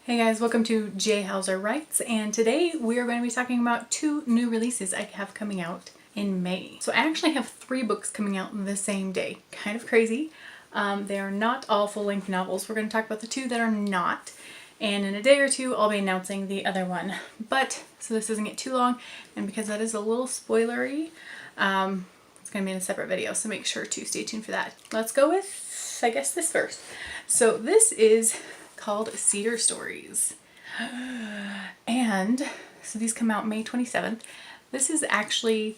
Hey guys, welcome to J Hauser Writes, and today we are going to be talking about two new releases I have coming out in May. So I actually have 3 books coming out the same day. Kind of crazy. They are not all full-length novels. We're going to talk about the 2 that are not, and in a day or 2 I'll be announcing the other one. But, so this doesn't get too long, and because that is a little spoilery, it's going to be in a separate video, so make sure to stay tuned for that. Let's go with, I guess, this first. So this is called Cedar Stories, and so these come out May 27th. This is actually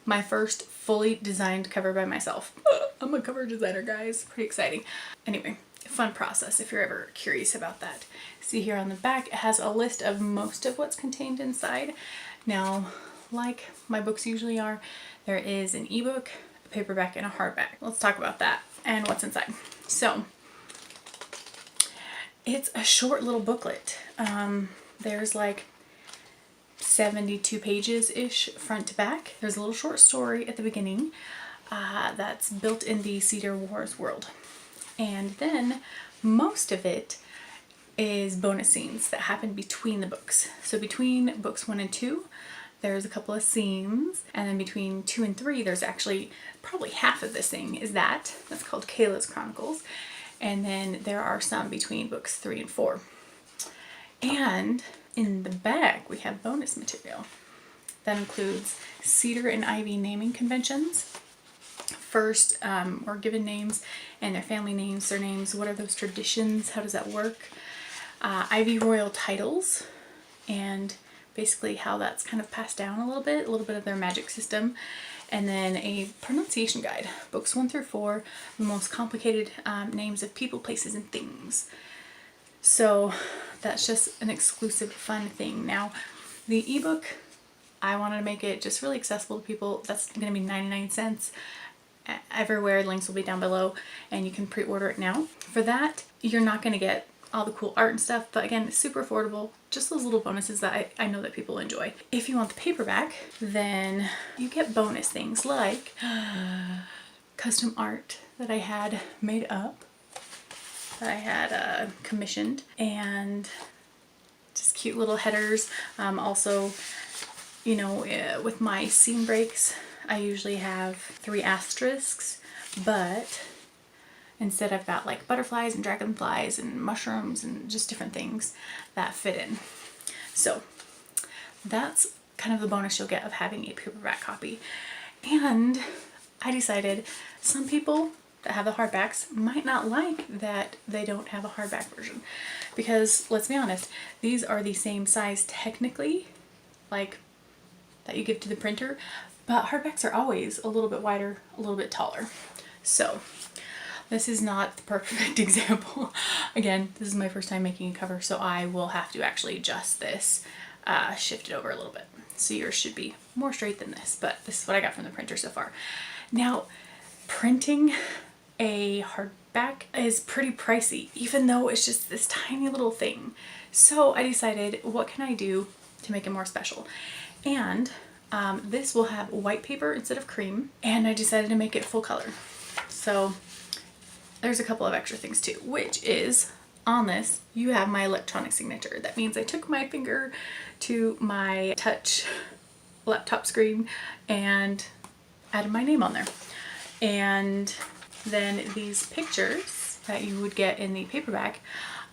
my first fully designed cover by myself. I'm a cover designer, guys. Pretty exciting. Anyway, fun process if you're ever curious about that. See here on the back, it has a list of most of what's contained inside. Now, like my books usually are, there is an ebook, a paperback, and a hardback. Let's talk about that and what's inside. So it's a short little booklet. There's like 72 pages-ish front to back. There's a little short story at the beginning that's built in the Cedar Wars world. And then most of it is bonus scenes that happen between the books. So between books 1 and 2, there's a couple of scenes, and then between 2 and 3, there's actually probably half of this thing is that's called Kayla's Chronicles. And then there are some between books 3 and 4. And in the back, we have bonus material. That includes Cedar and Ivy naming conventions. First, or given names and their family names, their names. What are those traditions? How does that work? Ivy royal titles, and basically how that's kind of passed down a little bit of their magic system. And then a pronunciation guide, books 1 through 4, the most complicated names of people, places, and things. So that's just an exclusive fun thing. Now, the ebook, I wanted to make it just really accessible to people. That's going to be 99 cents everywhere. Links will be down below, and you can pre-order it now. For that, you're not going to get all the cool art and stuff, but again, it's super affordable. Just those little bonuses that I know that people enjoy. If you want the paperback, then you get bonus things like custom art that I had made up, that I had commissioned, and just cute little headers. Also, you know, with my scene breaks, I usually have 3 asterisks, but instead I've got like butterflies and dragonflies and mushrooms and just different things that fit in. So that's kind of the bonus you'll get of having a paperback copy. And I decided some people that have the hardbacks might not like that they don't have a hardback version, because let's be honest, these are the same size technically, like that you give to the printer, but hardbacks are always a little bit wider, a little bit taller. So this is not the perfect example. Again, this is my first time making a cover, so I will have to actually adjust this, shift it over a little bit. So yours should be more straight than this, but this is what I got from the printer so far. Now, printing a hardback is pretty pricey, even though it's just this tiny little thing. So I decided, what can I do to make it more special? And this will have white paper instead of cream, and I decided to make it full color. So there's a couple of extra things too, which is on this, you have my electronic signature. That means I took my finger to my touch laptop screen and added my name on there. And then these pictures that you would get in the paperback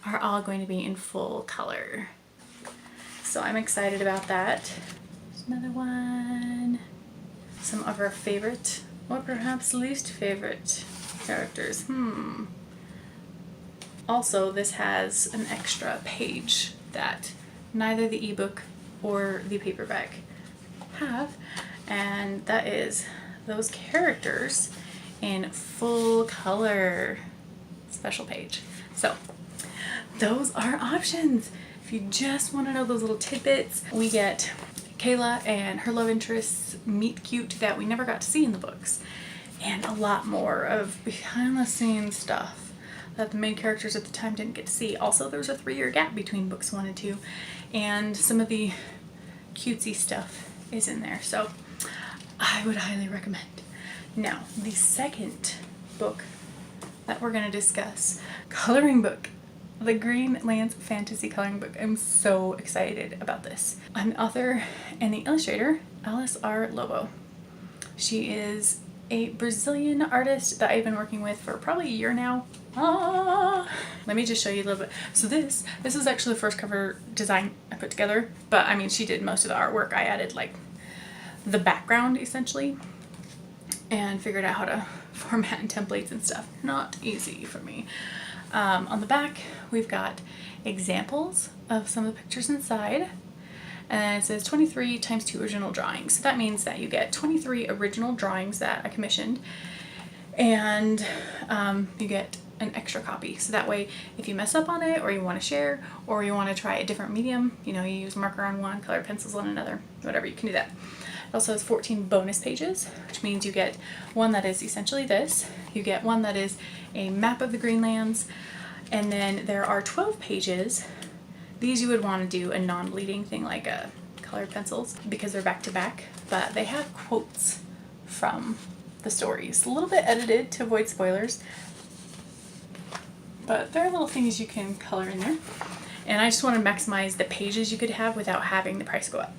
are all going to be in full color. So I'm excited about that. There's another one. Some of our favorite, or perhaps least favorite characters. Also, this has an extra page that neither the ebook or the paperback have, and that is those characters in full color. Special page. So those are options. If you just want to know those little tidbits, we get Kayla and her love interests meet cute that we never got to see in the books, and a lot more of behind the scenes stuff that the main characters at the time didn't get to see. Also, there's a 3-year gap between books 1 and 2, and some of the cutesy stuff is in there, so I would highly recommend. Now, the second book that we're going to discuss, coloring book. the Greenlands Fantasy Coloring Book. I'm so excited about this. I'm the author and the illustrator, Alice R. Lobo. She is a Brazilian artist that I've been working with for probably a year now. Let me just show you a little bit. So this is actually the first cover design I put together, but I mean, she did most of the artwork. I added like the background essentially and figured out how to format and templates and stuff. Not easy for me. On the back, we've got examples of some of the pictures inside. And it says 23 times 2 original drawings. So that means that you get 23 original drawings that I commissioned, and you get an extra copy. So that way, if you mess up on it, or you want to share, or you want to try a different medium, you know, you use marker on one, colored pencils on another, whatever, you can do that. It also has 14 bonus pages, which means you get one that is essentially this. You get one that is a map of the Greenlands, and then there are 12 pages. These you would want to do a non-bleeding thing like colored pencils because they're back to back, but they have quotes from the stories. A little bit edited to avoid spoilers, but there are little things you can color in there. And I just want to maximize the pages you could have without having the price go up.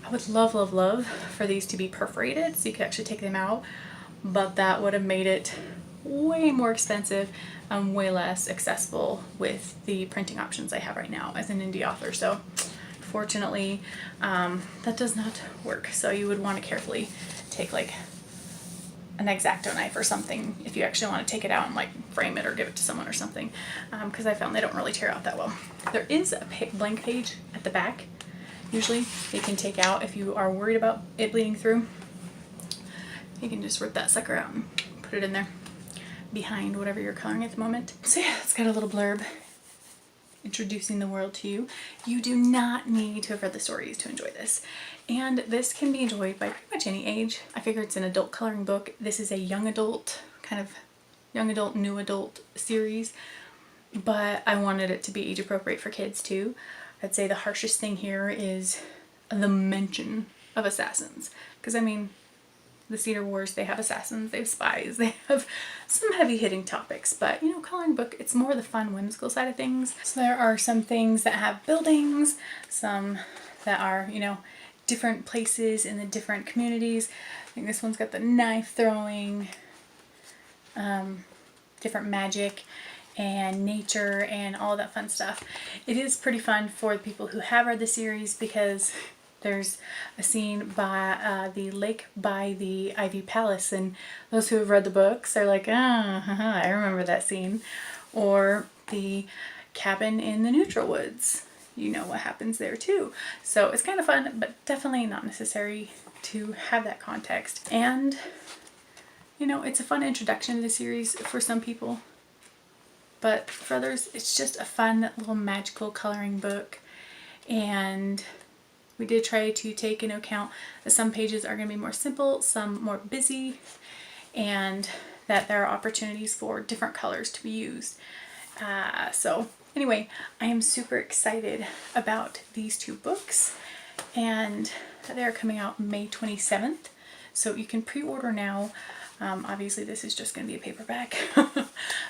I would love, love, love for these to be perforated so you could actually take them out, but that would have made it way more expensive and way less accessible with the printing options I have right now as an indie author. So fortunately, that does not work. So you would want to carefully take like an X-Acto knife or something if you actually want to take it out and like frame it or give it to someone or something, because I found they don't really tear out that well. There is a blank page at the back. Usually you can take out if you are worried about it bleeding through. You can just rip that sucker out and put it in there behind whatever you're coloring at the moment. So yeah, it's got a little blurb introducing the world to you. You do not need to have read the stories to enjoy this. And this can be enjoyed by pretty much any age. I figure it's an adult coloring book. This is a young adult, kind of young adult, new adult series, but I wanted it to be age appropriate for kids too. I'd say the harshest thing here is the mention of assassins. Because I mean, the Cedar Wars, they have assassins, they have spies, they have some heavy hitting topics, but you know, coloring book, it's more the fun, whimsical side of things. So there are some things that have buildings, some that are, you know, different places in the different communities. I think this one's got the knife throwing, different magic and nature and all that fun stuff. It is pretty fun for the people who have read the series because there's a scene by the lake by the Ivy Palace, and those who have read the books are like, I remember that scene. Or the cabin in the Neutral Woods. You know what happens there too. So it's kind of fun, but definitely not necessary to have that context. And, you know, it's a fun introduction to the series for some people. But for others, it's just a fun little magical coloring book. And we did try to take into account that some pages are going to be more simple, some more busy, and that there are opportunities for different colors to be used. So anyway, I am super excited about these two books, and they're coming out May 27th. So you can pre-order now. Obviously this is just going to be a paperback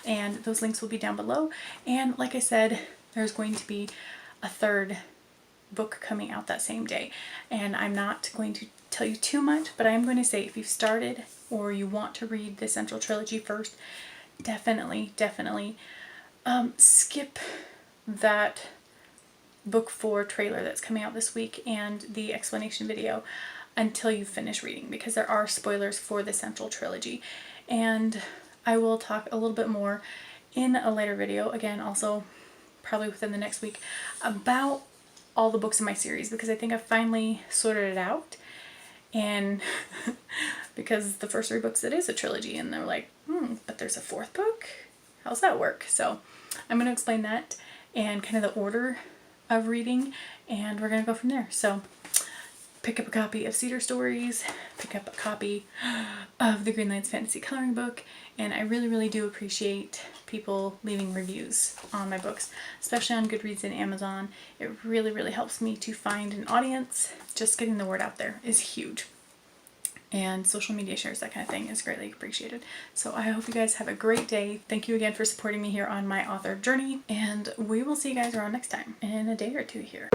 and those links will be down below. And like I said, there's going to be a third book coming out that same day. And I'm not going to tell you too much, but I am going to say if you've started or you want to read the Central Trilogy first, definitely skip that book 4 trailer that's coming out this week and the explanation video until you finish reading, because there are spoilers for the Central Trilogy. And I will talk a little bit more in a later video, again also probably within the next week, about all the books in my series, because I think I've finally sorted it out. And because the first 3 books, it is a trilogy, and they're like, but there's a 4th book? How's that work? So I'm going to explain that and kind of the order of reading, and we're going to go from there. So pick up a copy of Cedar Stories, pick up a copy of the Greenlands Fantasy Coloring Book, and I really do appreciate people leaving reviews on my books, especially on Goodreads and Amazon. It really helps me to find an audience. Just getting the word out there is huge. and social media shares, that kind of thing is greatly appreciated. So I hope you guys have a great day. Thank you again for supporting me here on my author journey, and we will see you guys around next time in a day or two here.